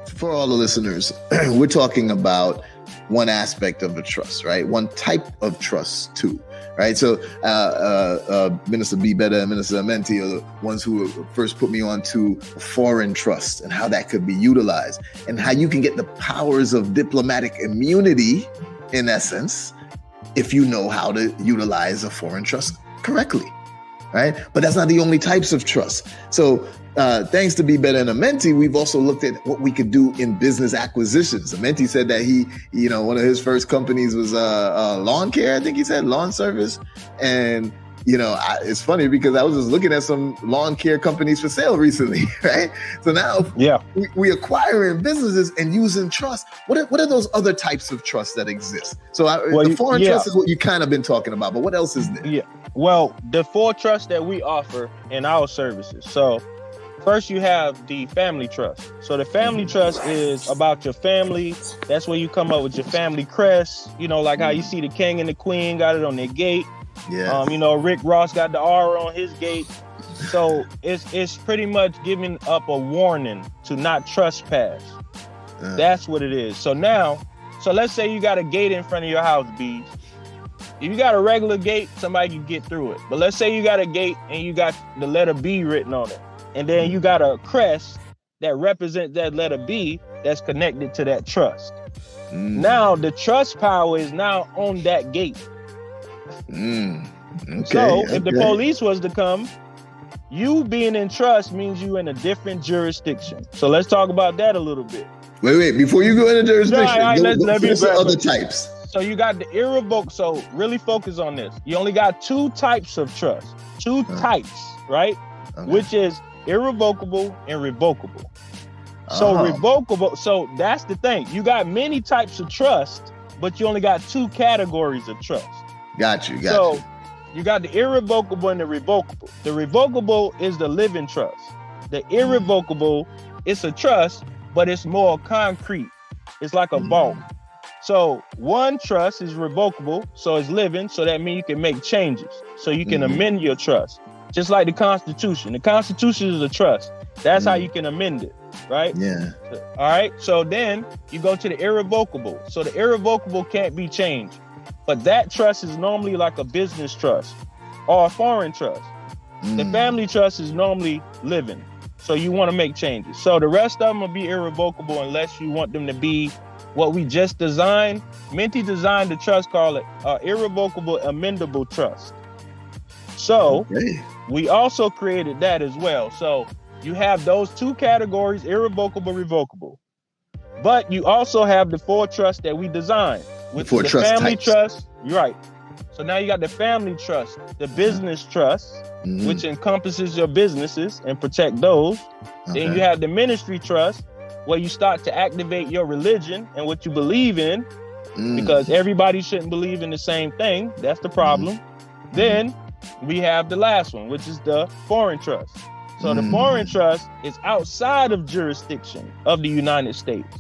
for all the listeners, we're talking about one aspect of a trust, right? One type of trust too, right? So Minister BeeBetta and Minister Amenti are the ones who first put me on to foreign trust and how that could be utilized and how you can get the powers of diplomatic immunity, in essence, if you know how to utilize a foreign trust correctly, right? But that's not the only types of trust. So thanks to BeeBetta and Amenti, we've also looked at what we could do in business acquisitions. Amenti said that he, one of his first companies was lawn care. I think he said lawn service. And, it's funny because I was just looking at some lawn care companies for sale recently, right? So now we acquiring businesses and using trust. What are those other types of trust that exist? So the foreign trust is what you kind of been talking about, but what else is there? Yeah. Well, the four trusts that we offer in our services. So first you have the family trust. So the family trust is about your family. That's where you come up with your family crest. Like how you see the king and the queen got it on their gate. Yeah. Rick Ross got the R on his gate. So it's pretty much giving up a warning to not trespass. That's what it is. So let's say you got a gate in front of your house, Bees. If you got a regular gate, somebody can get through it. But let's say you got a gate and you got the letter B written on it. And then you got a crest that represents that letter B that's connected to that trust. Now the trust power is now on that gate. So if the police was to come, you being in trust means you in a different jurisdiction. So let's talk about that a little bit. Wait, before you go into jurisdiction, let me other types. So you got the irrevocable. So really focus on this. You only got two types of trust, types, right? Okay. Which is irrevocable and revocable. So revocable. So that's the thing. You got many types of trust, but you only got two categories of trust. Got you. So you got the irrevocable and the revocable. The revocable is the living trust. The irrevocable, it's a trust, but it's more concrete. It's like a vault. So one trust is revocable, so it's living, so that means you can make changes. So you can amend your trust. Just like the Constitution. The Constitution is a trust. That's how you can amend it, right? Yeah. All right. So then you go to the irrevocable. So the irrevocable can't be changed. But that trust is normally like a business trust or a foreign trust. The family trust is normally living. So you want to make changes. So the rest of them will be irrevocable unless you want them to be what we just designed. Menti designed the trust called irrevocable amendable trust. So we also created that as well. So you have those two categories, irrevocable, revocable. But you also have the four trusts that we designed, which is the family trust. You're right. So now you got the family trust, the business trust, which encompasses your businesses and protect those. Then you have the ministry trust, where you start to activate your religion and what you believe in, because everybody shouldn't believe in the same thing. That's the problem. Then we have the last one, which is the foreign trust. So the foreign trust is outside of jurisdiction of the United States.